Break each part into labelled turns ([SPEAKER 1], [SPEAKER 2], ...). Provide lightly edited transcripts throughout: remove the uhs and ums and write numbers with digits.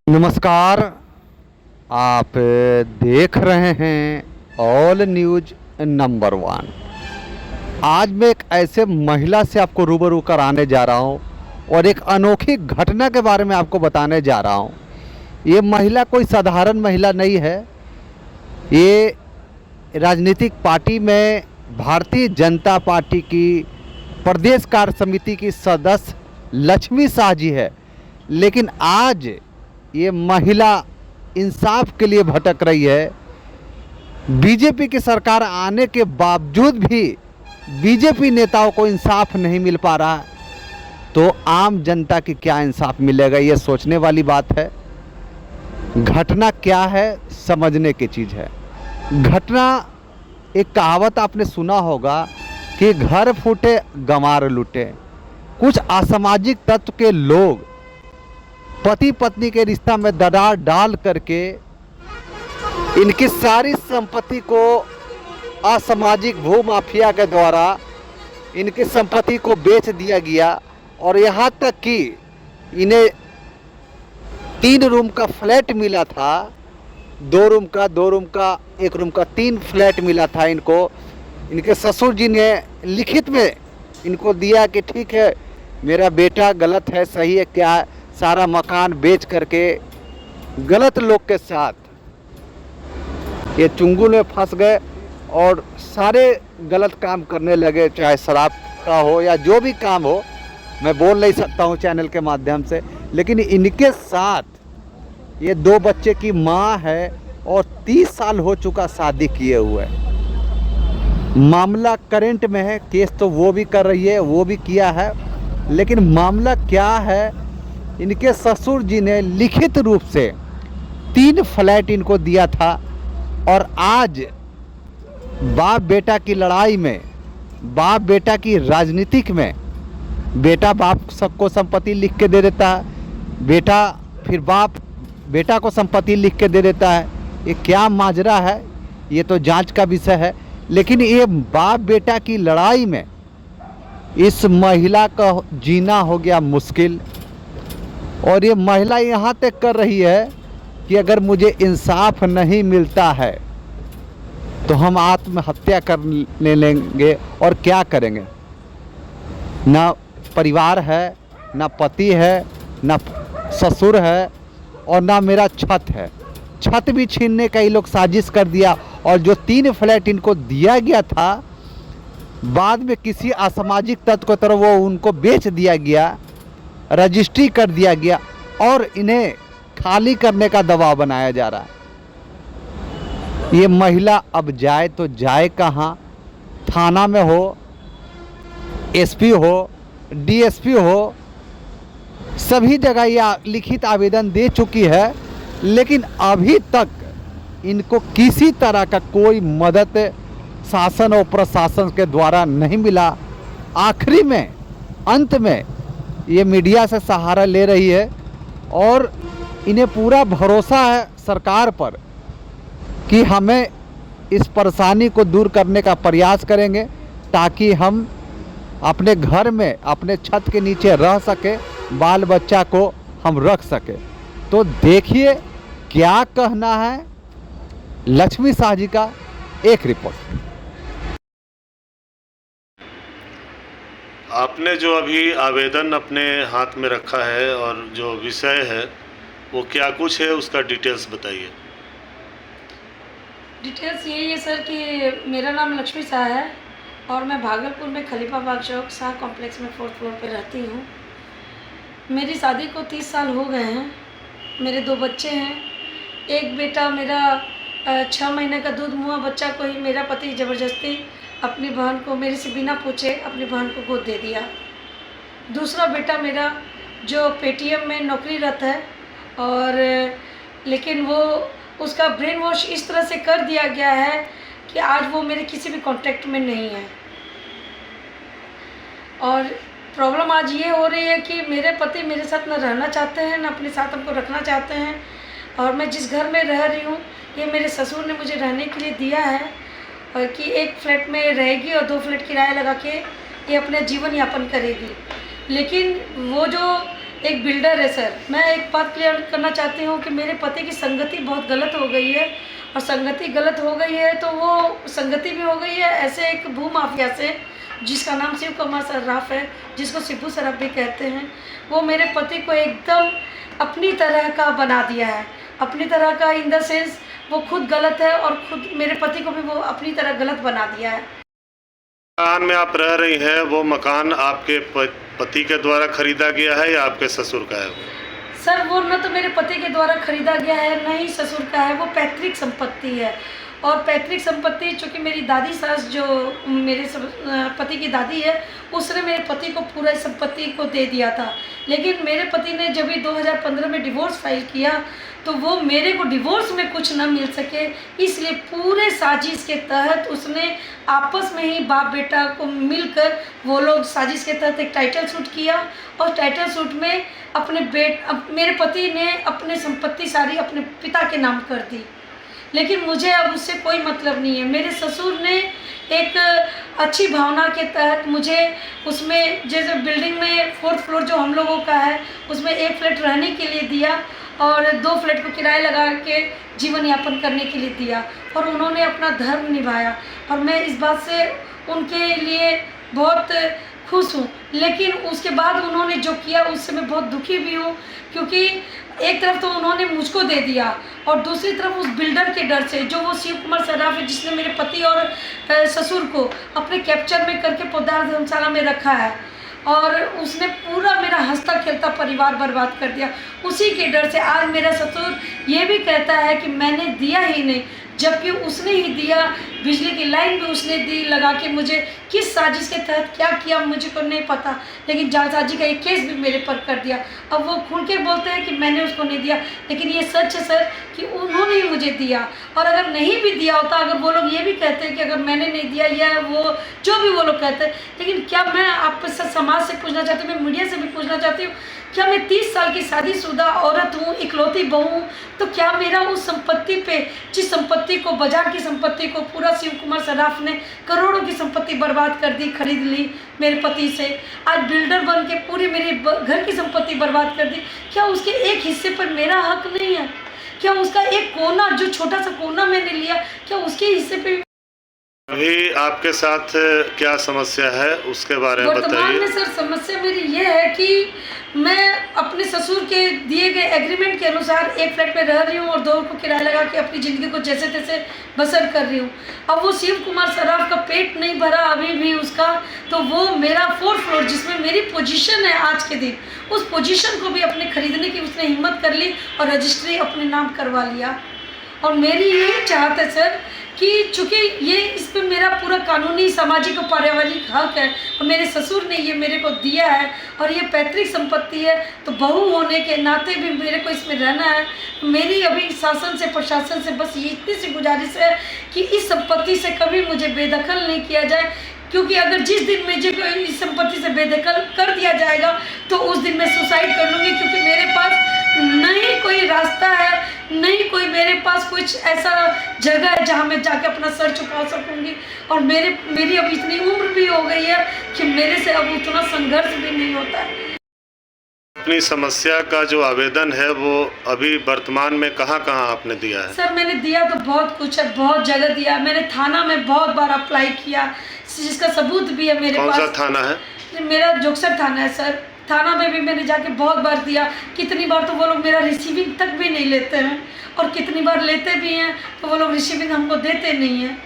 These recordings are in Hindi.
[SPEAKER 1] नमस्कार। आप देख रहे हैं ऑल न्यूज नंबर 1। आज मैं एक ऐसे महिला से आपको रूबरू कराने जा रहा हूं और एक अनोखी घटना के बारे में आपको बताने जा रहा हूं। ये महिला कोई साधारण महिला नहीं है। ये राजनीतिक पार्टी में भारतीय जनता पार्टी की प्रदेश कार्य समिति की सदस्य लक्ष्मी शाह जी है। लेकिन आज ये महिला इंसाफ के लिए भटक रही है। बीजेपी की सरकार आने के बावजूद भी बीजेपी नेताओं को इंसाफ नहीं मिल पा रहा, तो आम जनता की क्या इंसाफ मिलेगा? ये सोचने वाली बात है। घटना क्या है समझने की चीज़ है। घटना, एक कहावत आपने सुना होगा कि घर फूटे गंवार लूटे। कुछ असामाजिक तत्व के लोग पति पत्नी के रिश्ता में दरार डाल करके इनकी सारी संपत्ति को असामाजिक भू माफिया के द्वारा इनकी संपत्ति को बेच दिया गया। और यहाँ तक कि इन्हें 3 रूम का फ्लैट मिला था, 2 रूम का 1 रूम का 3 फ्लैट मिला था इनको। इनके ससुर जी ने लिखित में इनको दिया कि ठीक है, मेरा बेटा गलत है, सही है, क्या है, सारा मकान बेच करके गलत लोग के साथ ये चुंगल में फंस गए और सारे गलत काम करने लगे, चाहे शराब का हो या जो भी काम हो। मैं बोल नहीं सकता हूँ चैनल के माध्यम से, लेकिन इनके साथ ये 2 बच्चे की माँ है और 30 साल हो चुका शादी किए हुए। मामला करंट में है, केस तो वो भी कर रही है, वो भी किया है। लेकिन मामला क्या है, इनके ससुर जी ने लिखित रूप से 3 फ्लैट इनको दिया था और आज बाप बेटा की लड़ाई में, बाप बेटा की राजनीतिक में, बेटा बाप सबको संपत्ति लिख के दे देता है, बेटा फिर बाप बेटा को संपत्ति लिख के दे देता है। ये क्या माजरा है, ये तो जांच का विषय है। लेकिन ये बाप बेटा की लड़ाई में इस महिला का जीना हो गया मुश्किल। और ये महिला यहाँ तक कर रही है कि अगर मुझे इंसाफ नहीं मिलता है तो हम आत्महत्या कर लेंगे। और क्या करेंगे? ना परिवार है, ना पति है, ना ससुर है और ना मेरा छत है। छत भी छीनने का ये लोग साजिश कर दिया। और जो 3 फ्लैट इनको दिया गया था, बाद में किसी असामाजिक तत्व की तरफ वो उनको बेच दिया गया, रजिस्ट्री कर दिया गया और इन्हें खाली करने का दबाव बनाया जा रहा है। ये महिला अब जाए तो जाए कहाँ? थाना में हो, एसपी हो, डीएसपी हो, सभी जगह ये लिखित आवेदन दे चुकी है। लेकिन अभी तक इनको किसी तरह का कोई मदद शासन और प्रशासन के द्वारा नहीं मिला। आखिरी में, अंत में ये मीडिया से सहारा ले रही है और इन्हें पूरा भरोसा है सरकार पर कि हमें इस परेशानी को दूर करने का प्रयास करेंगे ताकि हम अपने घर में, अपने छत के नीचे रह सके, बाल बच्चा को हम रख सके। तो देखिए क्या कहना है लक्ष्मी शाह जी का, एक रिपोर्ट।
[SPEAKER 2] आपने जो अभी आवेदन अपने हाथ में रखा है और जो विषय है वो क्या कुछ है, उसका डिटेल्स बताइए।
[SPEAKER 3] डिटेल्स यही है सर कि मेरा नाम लक्ष्मी शाह है और मैं भागलपुर में खलीफाबाद चौक शाह कॉम्प्लेक्स में 4th फ्लोर पर रहती हूँ। मेरी शादी को 30 साल हो गए हैं। मेरे 2 बच्चे हैं। एक बेटा मेरा 6 महीने का दूध मुआ बच्चा को ही मेरा पति ज़बरदस्ती अपनी बहन को, मेरे से बिना पूछे अपनी बहन को गोद दे दिया। दूसरा बेटा मेरा जो पेटीएम में नौकरीरत है और लेकिन वो उसका ब्रेन वॉश इस तरह से कर दिया गया है कि आज वो मेरे किसी भी कांटेक्ट में नहीं है। और प्रॉब्लम आज ये हो रही है कि मेरे पति मेरे साथ न रहना चाहते हैं, न अपने साथ हमको रखना चाहते हैं। और मैं जिस घर में रह रही हूँ ये मेरे ससुर ने मुझे रहने के लिए दिया है और कि 1 फ्लैट में रहेगी और 2 फ्लैट किराया लगा के ये अपना जीवन यापन करेगी। लेकिन वो जो एक बिल्डर है सर। मैं एक बात क्लियर करना चाहती हूँ कि मेरे पति की संगति बहुत गलत हो गई है, और संगति गलत हो गई है तो वो संगति भी हो गई है ऐसे एक भूमाफिया से जिसका नाम शिव कुमार सर्राफ है, जिसको शिबू सर्राफ भी कहते हैं। वो मेरे पति को एकदम अपनी तरह का बना दिया है, अपनी तरह का इन द सेंस वो खुद गलत है और खुद मेरे पति को भी वो अपनी तरह गलत बना दिया है।
[SPEAKER 2] मकान में आप रह रही हैं, वो मकान आपके पति के द्वारा खरीदा गया है या आपके ससुर का है?
[SPEAKER 3] सर वो न तो मेरे पति के द्वारा खरीदा गया है, न ही ससुर का है, वो पैतृक संपत्ति है। और पैतृक संपत्ति चूँकि मेरी दादी सास जो मेरे पति की दादी है, उसने मेरे पति को पूरा संपत्ति को दे दिया था। लेकिन मेरे पति ने जब भी 2015 में डिवोर्स फाइल किया तो वो मेरे को डिवोर्स में कुछ न मिल सके, इसलिए पूरे साजिश के तहत उसने आपस में ही बाप बेटा को मिलकर वो लोग साजिश के तहत एक टाइटल सूट किया, और टाइटल सूट में मेरे पति ने अपने संपत्ति सारी अपने पिता के नाम कर दी। लेकिन मुझे अब उससे कोई मतलब नहीं है। मेरे ससुर ने एक अच्छी भावना के तहत मुझे उसमें, जैसे बिल्डिंग में 4th फ्लोर जो हम लोगों का है उसमें एक फ्लैट रहने के लिए दिया और 2 फ्लैट को किराए लगा के जीवन यापन करने के लिए दिया, और उन्होंने अपना धर्म निभाया और मैं इस बात से उनके लिए बहुत खुश हूँ। लेकिन उसके बाद उन्होंने जो किया उससे मैं बहुत दुखी भी हूँ, क्योंकि एक तरफ तो उन्होंने मुझको दे दिया और दूसरी तरफ उस बिल्डर के डर से, जो वो शिव कुमार सर्राफ है, जिसने मेरे पति और ससुर को अपने कैप्चर में करके पोद्दार धर्मशाला में रखा है, और उसने पूरा मेरा हंसता खेलता परिवार बर्बाद कर दिया। उसी के डर से आज मेरा ससुर ये भी कहता है कि मैंने दिया ही नहीं, जबकि उसने ही दिया। बिजली की लाइन भी उसने दी लगा के। मुझे किस साजिश के तहत क्या किया मुझे को नहीं पता, लेकिन जालसाजी का एक केस भी मेरे पर कर दिया। अब वो खुल के बोलते हैं कि मैंने उसको नहीं दिया, लेकिन ये सच है सर कि उन्होंने ही मुझे दिया। और अगर नहीं भी दिया होता, अगर वो लोग ये भी कहते हैं कि अगर मैंने नहीं दिया या वो जो भी वो लोग कहते हैं, लेकिन क्या मैं आपसे समाज से पूछना चाहती हूँ, मैं मीडिया से भी पूछना चाहती हूँ, क्या मैं 30 साल की शादीशुदा औरत हूँ, इकलौती बहू हूँ, तो क्या मेरा उस संपत्ति पे, जिस संपत्ति को, बाजार की संपत्ति को पूरा शिव कुमार सर्राफ ने करोड़ों की संपत्ति बर्बाद कर दी, खरीद ली मेरे पति से, आज बिल्डर बन के पूरी मेरे घर की संपत्ति बर्बाद कर दी, क्या उसके एक हिस्से पर मेरा हक नहीं है? क्या उसका एक कोना, जो छोटा सा कोना मैंने लिया, क्या उसके हिस्से पे?
[SPEAKER 2] अभी आपके साथ क्या समस्या है उसके बारे में
[SPEAKER 3] वर्तमान
[SPEAKER 2] बताइए।
[SPEAKER 3] में सर समस्या मेरी ये है कि मैं अपने ससुर के दिए गए एग्रीमेंट के अनुसार एक फ्लैट में रह रही हूँ और 2 को किराया लगा के अपनी ज़िंदगी को जैसे तैसे बसर कर रही हूँ। अब वो शिव कुमार सर्राफ का पेट नहीं भरा अभी भी उसका, तो वो मेरा 4th फ्लोर जिसमें मेरी पोजीशन है आज के दिन, उस पोजीशन को भी अपने खरीदने की उसने हिम्मत कर ली और रजिस्ट्री अपने नाम करवा लिया। और मेरी यही चाहत है सर कि चूँकि ये इस पर मेरा पूरा कानूनी, सामाजिक और पारिवारिक हक है और मेरे ससुर ने ये मेरे को दिया है और ये पैतृक संपत्ति है, तो बहू होने के नाते भी मेरे को इसमें रहना है। मेरी अभी शासन से, प्रशासन से बस ये इतनी सी गुजारिश है कि इस संपत्ति से कभी मुझे बेदखल नहीं किया जाए, क्योंकि अगर जिस दिन मुझे इस संपत्ति से बेदखल कर दिया जाएगा तो उस दिन मैं सुसाइड कर लूँगी, क्योंकि मेरे पास नहीं कोई रास्ता है, नहीं कोई मेरे पास कुछ ऐसा जगह है जहाँ मैं जाके अपना सर झुका सकूँगी। और मेरी अब इतनी उम्र भी हो गई है कि मेरे से अब उतना संघर्ष भी नहीं होता है।
[SPEAKER 2] अपनी समस्या का जो आवेदन है वो अभी वर्तमान में कहाँ आपने दिया है?
[SPEAKER 3] सर मैंने दिया तो बहुत कुछ है, बहुत जगह दिया है। मैंने थाना में बहुत बार अप्लाई किया, जिसका सबूत भी है मेरे पास।
[SPEAKER 2] कौन सा थाना है?
[SPEAKER 3] मेरा जोगसर थाना है सर। थाना में भी मैंने जाके बहुत बार दिया। कितनी बार तो वो लोग मेरा रिसीविंग तक भी नहीं लेते हैं, और कितनी बार लेते भी हैं तो वो लोग रिसीविंग हमको देते नहीं हैं।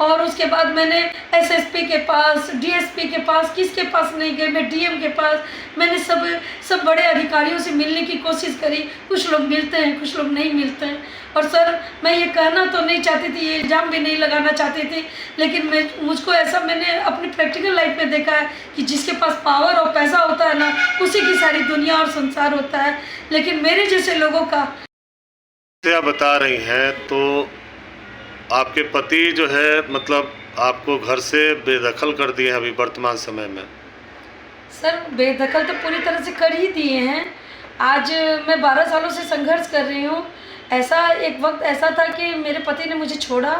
[SPEAKER 3] और उसके बाद मैंने एसएसपी के पास, डीएसपी के पास, किसके पास नहीं गए, मैं डीएम के पास, मैंने सब बड़े अधिकारियों से मिलने की कोशिश करी। कुछ लोग मिलते हैं, कुछ लोग नहीं मिलते हैं। और सर मैं ये कहना तो नहीं चाहती थी, ये इल्ज़ाम भी नहीं लगाना चाहती थी, लेकिन मुझको ऐसा मैंने अपनी प्रैक्टिकल लाइफ में देखा है कि जिसके पास पावर और पैसा होता है ना, उसी की सारी दुनिया और संसार होता है। लेकिन मेरे जैसे लोगों का
[SPEAKER 2] आप बता रही हैं तो आपके पति जो है मतलब आपको घर से बेदखल कर दिए हैं अभी वर्तमान समय में?
[SPEAKER 3] सर बेदखल तो पूरी तरह से कर ही दिए हैं। आज मैं 12 सालों से संघर्ष कर रही हूँ। ऐसा एक वक्त ऐसा था कि मेरे पति ने मुझे छोड़ा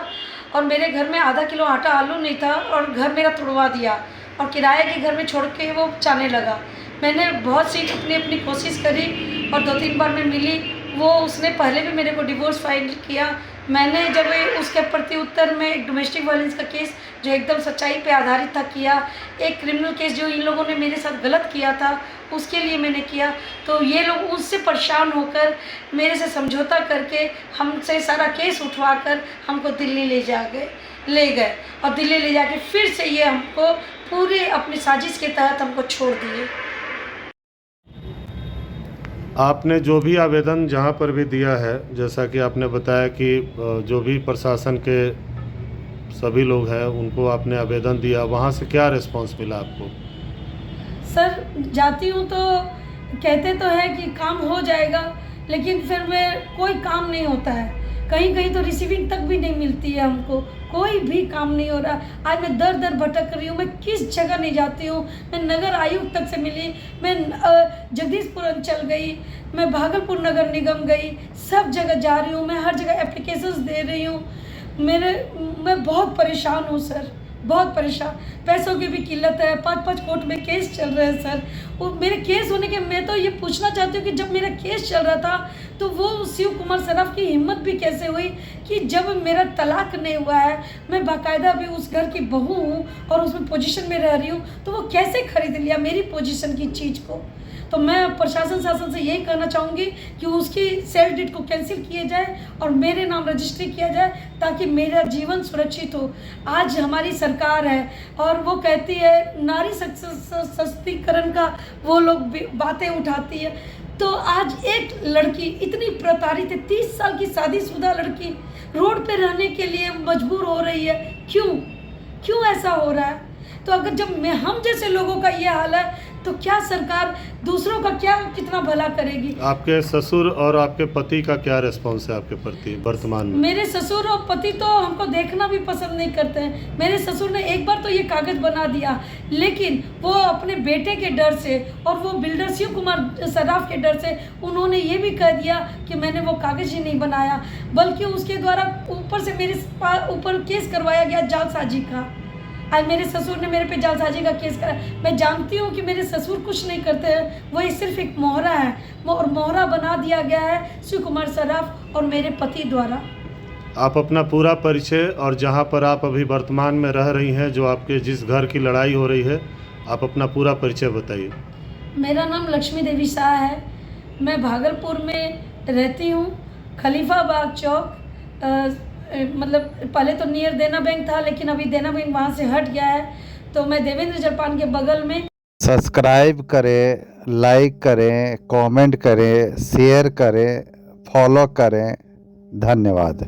[SPEAKER 3] और मेरे घर में आधा किलो आटा आलू नहीं था और घर मेरा तुड़वा दिया और किराए के घर में छोड़ के वो जाने लगा। मैंने बहुत सी अपनी अपनी कोशिश करी और 2-3 बार मैं मिली। वो उसने पहले भी मेरे को डिवोर्स फाइल किया। मैंने जब उसके प्रत्युत्तर में एक डोमेस्टिक वायलेंस का केस जो एकदम सच्चाई पे आधारित था किया, एक क्रिमिनल केस जो इन लोगों ने मेरे साथ गलत किया था उसके लिए मैंने किया। तो ये लोग उससे परेशान होकर मेरे से समझौता करके हमसे सारा केस उठवाकर हमको दिल्ली ले गए और दिल्ली ले जाके फिर से ये हमको पूरे अपनी साजिश के तहत हमको छोड़ दिए।
[SPEAKER 2] आपने जो भी आवेदन जहाँ पर भी दिया है, जैसा कि आपने बताया कि जो भी प्रशासन के सभी लोग हैं उनको आपने आवेदन दिया, वहाँ से क्या रिस्पांस मिला आपको?
[SPEAKER 3] सर जाती हूँ तो कहते तो है कि काम हो जाएगा, लेकिन फिर मैं कोई काम नहीं होता है। कहीं कहीं तो रिसीविंग तक भी नहीं मिलती है हमको, कोई भी काम नहीं हो रहा। आज मैं दर दर भटक रही हूँ, मैं किस जगह नहीं जाती हूँ। मैं नगर आयुक्त तक से मिली, मैं जगदीशपुर अंचल गई, मैं भागलपुर नगर निगम गई, सब जगह जा रही हूँ। मैं हर जगह एप्लीकेशंस दे रही हूँ। मैं बहुत परेशान हूँ सर, बहुत परेशान। पैसों की भी किल्लत है, 5-5 कोर्ट में केस चल रहे हैं सर। वो मेरे केस होने के मैं तो ये पूछना चाहती हूँ कि जब मेरा केस चल रहा था तो वो शिव कुमार सराफ की हिम्मत भी कैसे हुई कि जब मेरा तलाक नहीं हुआ है, मैं बाकायदा भी उस घर की बहू हूँ और उसमें पोजीशन में रह रही हूँ, तो वो कैसे खरीद लिया मेरी पोजीशन की चीज़ को। तो मैं प्रशासन शासन से यही कहना चाहूँगी कि उसकी सेल डीड को कैंसिल किया जाए और मेरे नाम रजिस्ट्री किया जाए ताकि मेरा जीवन सुरक्षित हो। आज हमारी सरकार है और वो कहती है नारी सशक्तिकरण का वो लोग बातें उठाती है, तो आज एक लड़की इतनी प्रताड़ित है, 30 साल की शादीशुदा लड़की रोड पे रहने के लिए मजबूर हो रही है। क्यों ऐसा हो रहा है? तो अगर जब हम जैसे लोगों का ये हाल है तो क्या सरकार दूसरों का क्या कितना भला करेगी?
[SPEAKER 2] आपके ससुर और आपके पति का क्या रिस्पांस है आपके प्रति वर्तमान में?
[SPEAKER 3] मेरे ससुर और पति तो हमको देखना भी पसंद नहीं करते हैं। मेरे ससुर ने एक बार तो ये कागज़ बना दिया, लेकिन वो अपने बेटे के डर से और वो बिल्डर शिव कुमार सराफ के डर से उन्होंने ये भी कह दिया कि मैंने वो कागज़ ही नहीं बनाया, बल्कि उसके द्वारा ऊपर से मेरे ऊपर केस करवाया गया जालसाजी का। आज मेरे ससुर ने मेरे पे जालसाजी का केस करा। मैं जानती हूँ कि मेरे ससुर कुछ नहीं करते हैं, वही सिर्फ एक मोहरा है और मोहरा बना दिया गया है शिव कुमार सराफ और मेरे पति द्वारा।
[SPEAKER 2] आप अपना पूरा परिचय और जहाँ पर आप अभी वर्तमान में रह रही हैं, जो आपके जिस घर की लड़ाई हो रही है, आप अपना पूरा परिचय बताइए।
[SPEAKER 3] मेरा नाम लक्ष्मी देवी शाह है। मैं भागलपुर में रहती हूँ, खलीफाबाग चौक। मतलब पहले तो नियर देना बैंक था, लेकिन अभी देना बैंक वहाँ से हट गया है, तो मैं देवेंद्र जलपान के बगल में।
[SPEAKER 1] सब्सक्राइब करें, लाइक करें, कमेंट करें, शेयर करें, फॉलो करें। धन्यवाद।